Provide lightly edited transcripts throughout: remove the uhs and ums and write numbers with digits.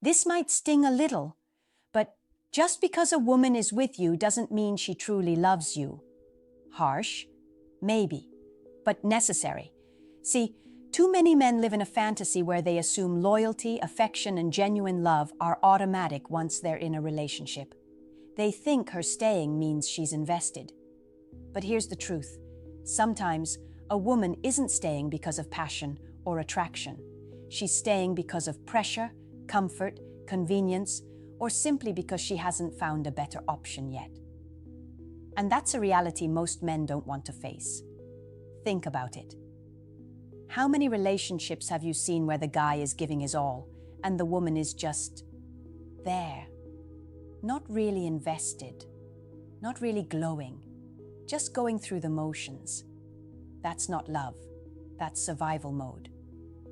This might sting a little, but just because a woman is with you doesn't mean she truly loves you. Harsh? Maybe, but necessary. See, too many men live in a fantasy where they assume loyalty, affection, and genuine love are automatic once they're in a relationship. They think her staying means she's invested. But here's the truth. Sometimes a woman isn't staying because of passion or attraction. She's staying because of pressure, comfort, convenience, or simply because she hasn't found a better option yet. And that's a reality most men don't want to face. Think about it. How many relationships have you seen where the guy is giving his all and the woman is just there? Not really invested, not really glowing, just going through the motions. That's not love, that's survival mode.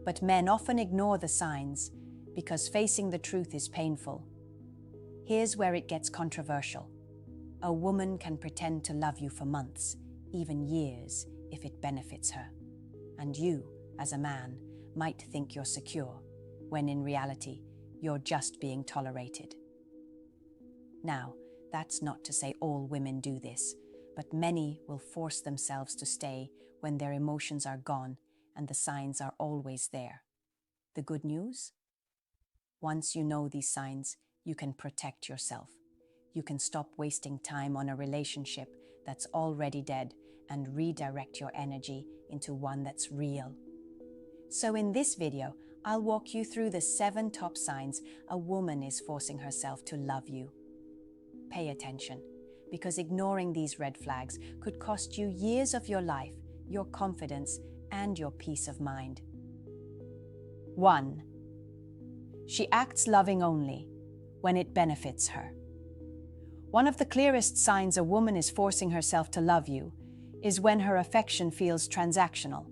But men often ignore the signs because facing the truth is painful. Here's where it gets controversial. A woman can pretend to love you for months, even years, if it benefits her. And you, as a man, might think you're secure, when in reality, you're just being tolerated. Now, that's not to say all women do this, but many will force themselves to stay when their emotions are gone and the signs are always there. The good news? Once you know these signs, you can protect yourself. You can stop wasting time on a relationship that's already dead and redirect your energy into one that's real. So in this video, I'll walk you through the 7 top signs a woman is forcing herself to love you. Pay attention, because ignoring these red flags could cost you years of your life, your confidence, and your peace of mind. 1. She acts loving only when it benefits her. One of the clearest signs a woman is forcing herself to love you is when her affection feels transactional.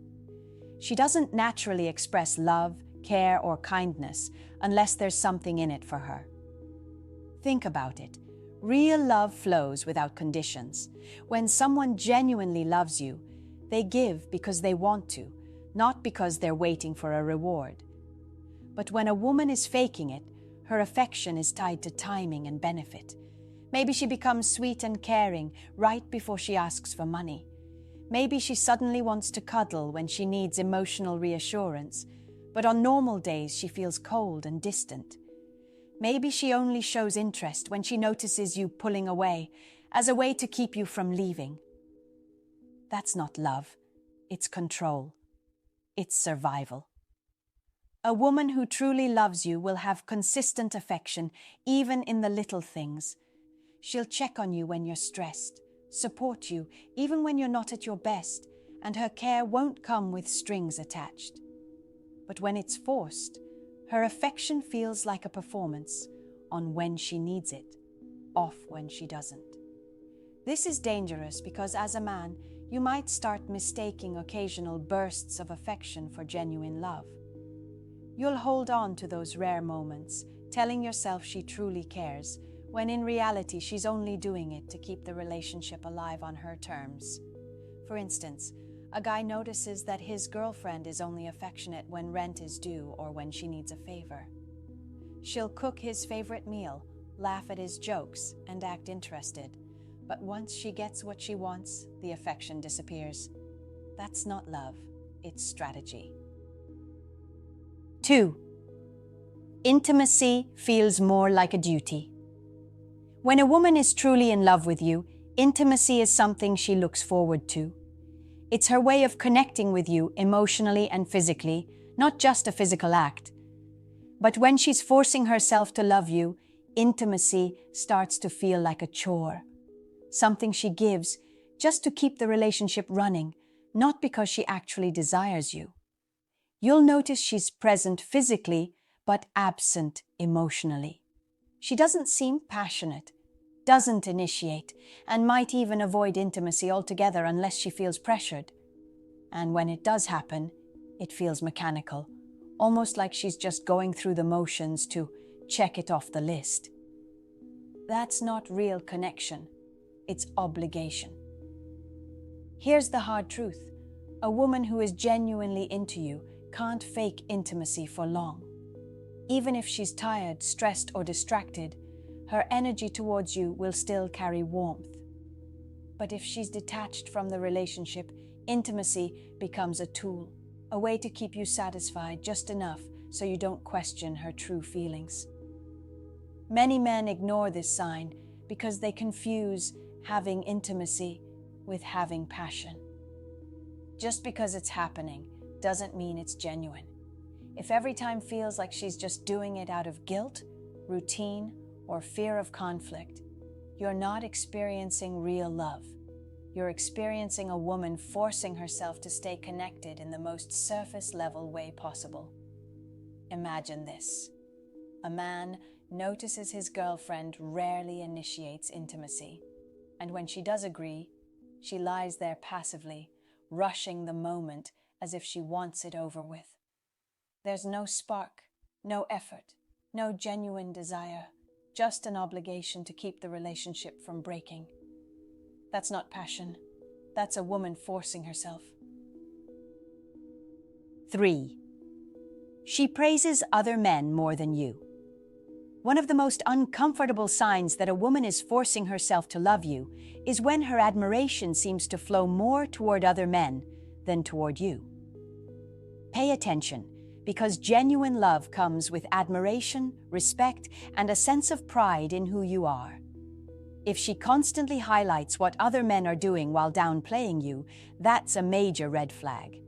She doesn't naturally express love, care, or kindness unless there's something in it for her. Think about it. Real love flows without conditions. When someone genuinely loves you, they give because they want to, not because they're waiting for a reward. But when a woman is faking it, her affection is tied to timing and benefit. Maybe she becomes sweet and caring right before she asks for money. Maybe she suddenly wants to cuddle when she needs emotional reassurance, but on normal days she feels cold and distant. Maybe she only shows interest when she notices you pulling away, as a way to keep you from leaving. That's not love, it's control. It's survival. A woman who truly loves you will have consistent affection, even in the little things. She'll check on you when you're stressed, support you even when you're not at your best, and her care won't come with strings attached. But when it's forced, her affection feels like a performance, on when she needs it, off when she doesn't. This is dangerous because as a man, you might start mistaking occasional bursts of affection for genuine love. You'll hold on to those rare moments, telling yourself she truly cares, when in reality she's only doing it to keep the relationship alive on her terms. For instance, a guy notices that his girlfriend is only affectionate when rent is due or when she needs a favor. She'll cook his favorite meal, laugh at his jokes, and act interested. But once she gets what she wants, the affection disappears. That's not love, it's strategy. 2. Intimacy feels more like a duty. When a woman is truly in love with you, intimacy is something she looks forward to. It's her way of connecting with you emotionally and physically, not just a physical act. But when she's forcing herself to love you, intimacy starts to feel like a chore. Something she gives just to keep the relationship running, not because she actually desires you. You'll notice she's present physically, but absent emotionally. She doesn't seem passionate, doesn't initiate, and might even avoid intimacy altogether unless she feels pressured. And when it does happen, it feels mechanical, almost like she's just going through the motions to check it off the list. That's not real connection, it's obligation. Here's the hard truth. A woman who is genuinely into you can't fake intimacy for long. Even if she's tired, stressed, or distracted, her energy towards you will still carry warmth. But if she's detached from the relationship, intimacy becomes a tool, a way to keep you satisfied just enough so you don't question her true feelings. Many men ignore this sign because they confuse having intimacy with having passion. Just because it's happening doesn't mean it's genuine. If every time feels like she's just doing it out of guilt, routine, or fear of conflict, you're not experiencing real love. You're experiencing a woman forcing herself to stay connected in the most surface-level way possible. Imagine this. A man notices his girlfriend rarely initiates intimacy, and when she does agree, she lies there passively, rushing the moment as if she wants it over with. There's no spark, no effort, no genuine desire, just an obligation to keep the relationship from breaking. That's not passion. That's a woman forcing herself. 3. She praises other men more than you. One of the most uncomfortable signs that a woman is forcing herself to love you is when her admiration seems to flow more toward other men than toward you. Pay attention, because genuine love comes with admiration, respect, and a sense of pride in who you are. If she constantly highlights what other men are doing while downplaying you, that's a major red flag.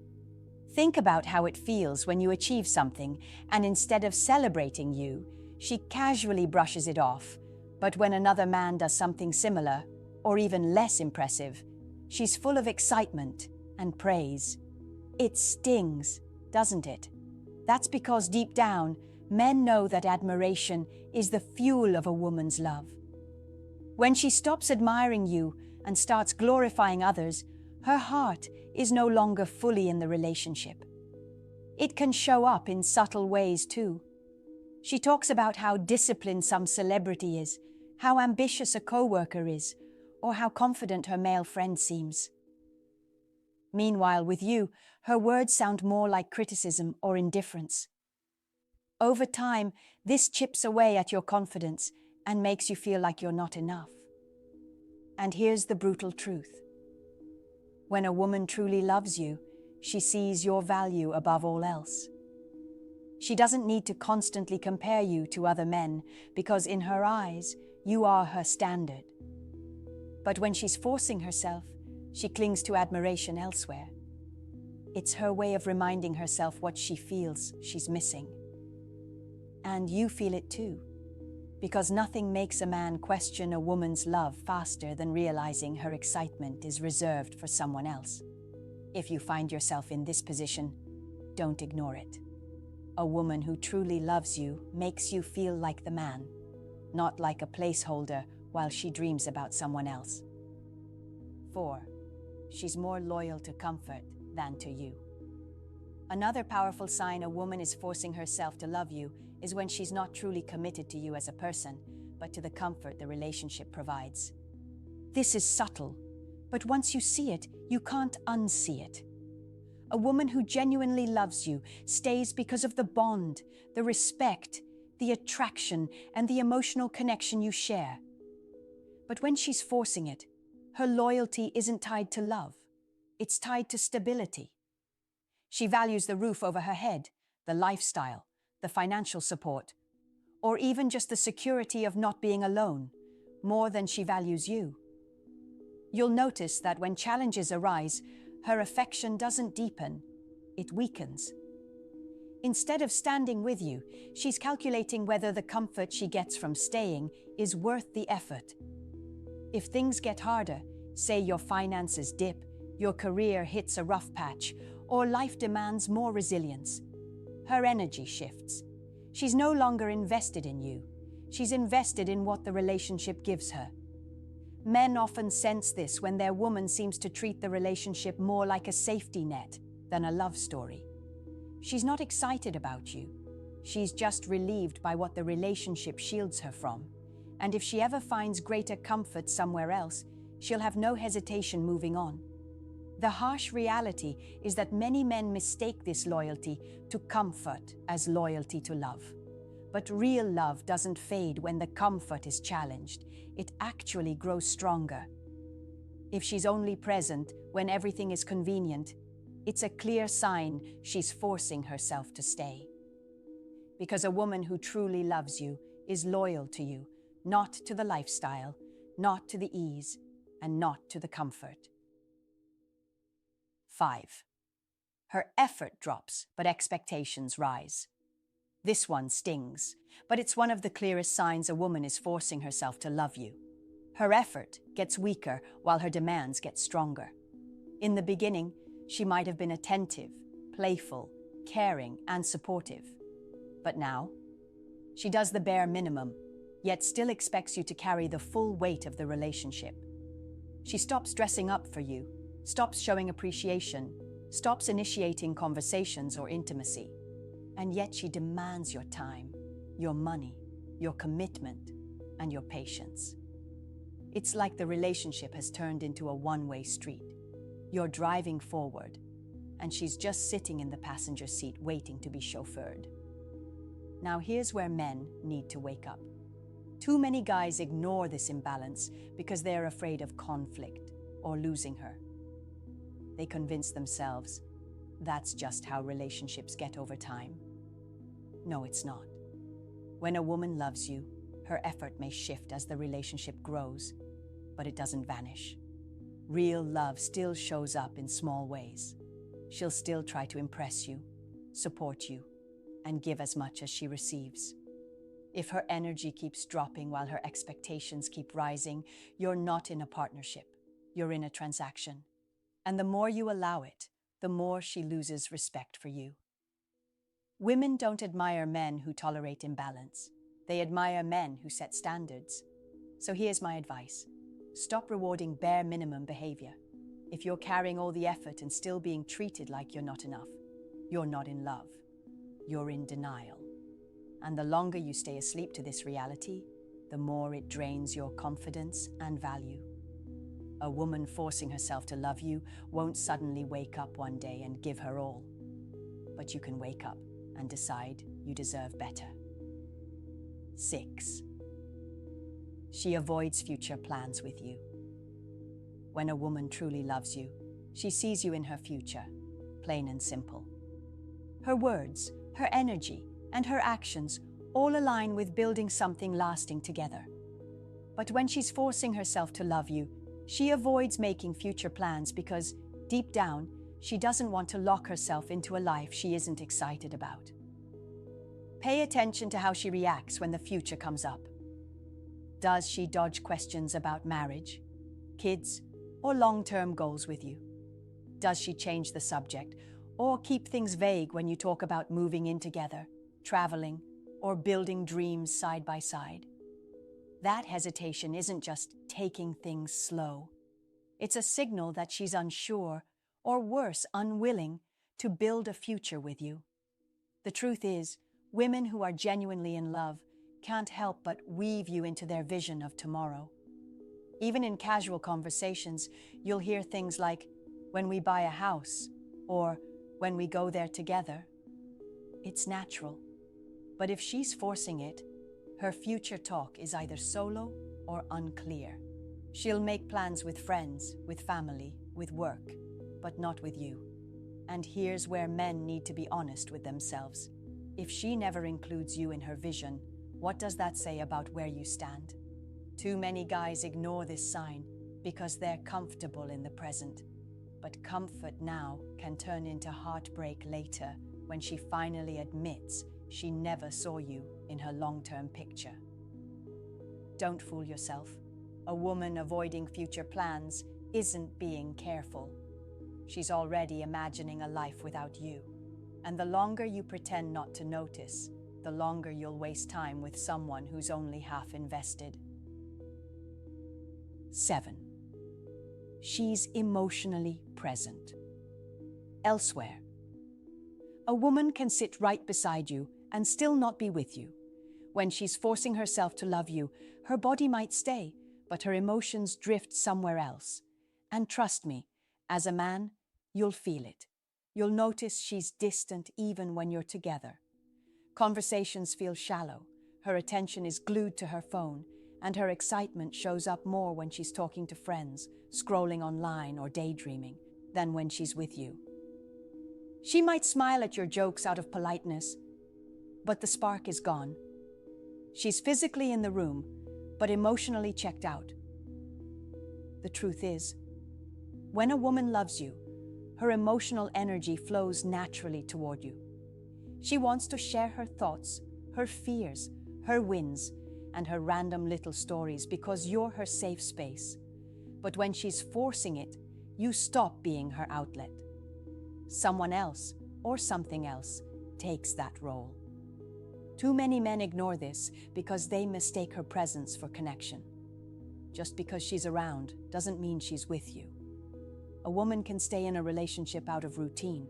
Think about how it feels when you achieve something, and instead of celebrating you, she casually brushes it off. But when another man does something similar, or even less impressive, she's full of excitement and praise. It stings, doesn't it? That's because deep down, men know that admiration is the fuel of a woman's love. When she stops admiring you and starts glorifying others, her heart is no longer fully in the relationship. It can show up in subtle ways too. She talks about how disciplined some celebrity is, how ambitious a coworker is, or how confident her male friend seems. Meanwhile, with you, her words sound more like criticism or indifference. Over time, this chips away at your confidence and makes you feel like you're not enough. And here's the brutal truth. When a woman truly loves you, she sees your value above all else. She doesn't need to constantly compare you to other men because in her eyes, you are her standard. But when she's forcing herself, she clings to admiration elsewhere. It's her way of reminding herself what she feels she's missing. And you feel it too, because nothing makes a man question a woman's love faster than realizing her excitement is reserved for someone else. If you find yourself in this position, don't ignore it. A woman who truly loves you makes you feel like the man, not like a placeholder while she dreams about someone else. 4. She's more loyal to comfort than to you. Another powerful sign a woman is forcing herself to love you is when she's not truly committed to you as a person, but to the comfort the relationship provides. This is subtle, but once you see it, you can't unsee it. A woman who genuinely loves you stays because of the bond, the respect, the attraction, and the emotional connection you share. But when she's forcing it, her loyalty isn't tied to love. It's tied to stability. She values the roof over her head, the lifestyle, the financial support, or even just the security of not being alone, more than she values you. You'll notice that when challenges arise, her affection doesn't deepen, it weakens. Instead of standing with you, she's calculating whether the comfort she gets from staying is worth the effort. If things get harder, say your finances dip, your career hits a rough patch, or life demands more resilience, her energy shifts. She's no longer invested in you. She's invested in what the relationship gives her. Men often sense this when their woman seems to treat the relationship more like a safety net than a love story. She's not excited about you. She's just relieved by what the relationship shields her from. And if she ever finds greater comfort somewhere else, she'll have no hesitation moving on. The harsh reality is that many men mistake this loyalty to comfort as loyalty to love. But real love doesn't fade when the comfort is challenged. It actually grows stronger. If she's only present when everything is convenient, it's a clear sign she's forcing herself to stay. Because a woman who truly loves you is loyal to you, not to the lifestyle, not to the ease, and not to the comfort. 5. Her effort drops, but expectations rise. This one stings, but it's one of the clearest signs a woman is forcing herself to love you. Her effort gets weaker while her demands get stronger. In the beginning, she might have been attentive, playful, caring, and supportive. But now, she does the bare minimum, yet still expects you to carry the full weight of the relationship. She stops dressing up for you, stops showing appreciation, stops initiating conversations or intimacy. And yet she demands your time, your money, your commitment, and your patience. It's like the relationship has turned into a one-way street. You're driving forward, and she's just sitting in the passenger seat waiting to be chauffeured. Now here's where men need to wake up. Too many guys ignore this imbalance because they're afraid of conflict or losing her. They convince themselves that's just how relationships get over time. No, it's not. When a woman loves you, her effort may shift as the relationship grows, but it doesn't vanish. Real love still shows up in small ways. She'll still try to impress you, support you, and give as much as she receives. If her energy keeps dropping while her expectations keep rising, you're not in a partnership. You're in a transaction. And the more you allow it, the more she loses respect for you. Women don't admire men who tolerate imbalance. They admire men who set standards. So here's my advice. Stop rewarding bare minimum behavior. If you're carrying all the effort and still being treated like you're not enough, you're not in love. You're in denial. And the longer you stay asleep to this reality, the more it drains your confidence and value. A woman forcing herself to love you won't suddenly wake up one day and give her all. But you can wake up and decide you deserve better. 6. She avoids future plans with you. When a woman truly loves you, she sees you in her future, plain and simple. Her words, her energy, and her actions all align with building something lasting together. But when she's forcing herself to love you, she avoids making future plans because, deep down, she doesn't want to lock herself into a life she isn't excited about. Pay attention to how she reacts when the future comes up. Does she dodge questions about marriage, kids, or long-term goals with you? Does she change the subject or keep things vague when you talk about moving in together, traveling, or building dreams side by side? That hesitation isn't just taking things slow. It's a signal that she's unsure, or worse, unwilling, to build a future with you. The truth is, women who are genuinely in love can't help but weave you into their vision of tomorrow. Even in casual conversations, you'll hear things like, "when we buy a house," or "when we go there together." It's natural. But if she's forcing it, her future talk is either solo or unclear. She'll make plans with friends, with family, with work, but not with you. And here's where men need to be honest with themselves. If she never includes you in her vision, what does that say about where you stand? Too many guys ignore this sign because they're comfortable in the present. But comfort now can turn into heartbreak later when she finally admits she never saw you in her long-term picture. Don't fool yourself. A woman avoiding future plans isn't being careful. She's already imagining a life without you. And the longer you pretend not to notice, the longer you'll waste time with someone who's only half invested. 7. She's emotionally present. Elsewhere. A woman can sit right beside you and still not be with you. When she's forcing herself to love you, her body might stay, but her emotions drift somewhere else. And trust me, as a man, you'll feel it. You'll notice she's distant even when you're together. Conversations feel shallow, her attention is glued to her phone, and her excitement shows up more when she's talking to friends, scrolling online, or daydreaming, than when she's with you. She might smile at your jokes out of politeness, but the spark is gone. She's physically in the room, but emotionally checked out. The truth is, when a woman loves you, her emotional energy flows naturally toward you. She wants to share her thoughts, her fears, her wins, and her random little stories because you're her safe space. But when she's forcing it, you stop being her outlet. Someone else, or something else, takes that role. Too many men ignore this because they mistake her presence for connection. Just because she's around doesn't mean she's with you. A woman can stay in a relationship out of routine,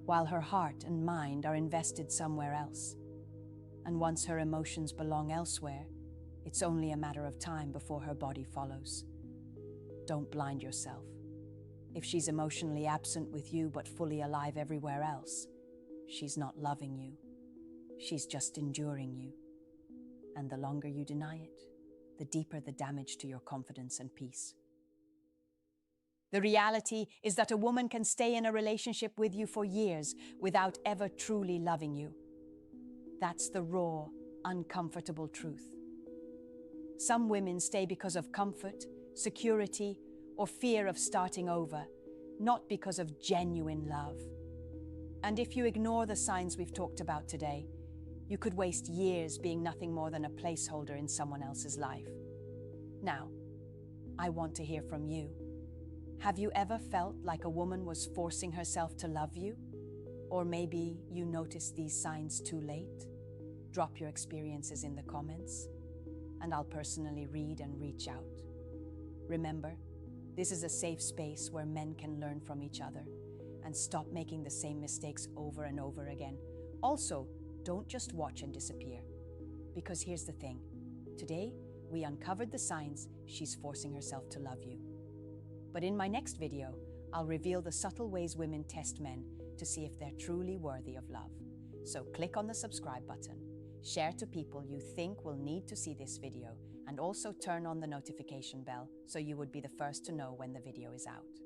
while her heart and mind are invested somewhere else. And once her emotions belong elsewhere, it's only a matter of time before her body follows. Don't blind yourself. If she's emotionally absent with you but fully alive everywhere else, she's not loving you. She's just enduring you. And the longer you deny it, the deeper the damage to your confidence and peace. The reality is that a woman can stay in a relationship with you for years without ever truly loving you. That's the raw, uncomfortable truth. Some women stay because of comfort, security, or fear of starting over, not because of genuine love. And if you ignore the signs we've talked about today, you could waste years being nothing more than a placeholder in someone else's life. Now, I want to hear from you. Have you ever felt like a woman was forcing herself to love you? Or maybe you noticed these signs too late? Drop your experiences in the comments, and I'll personally read and reach out. Remember, this is a safe space where men can learn from each other and stop making the same mistakes over and over again. Also, don't just watch and disappear. Because here's the thing. Today, we uncovered the signs she's forcing herself to love you. But in my next video, I'll reveal the subtle ways women test men to see if they're truly worthy of love. So click on the subscribe button, share to people you think will need to see this video, and also turn on the notification bell so you would be the first to know when the video is out.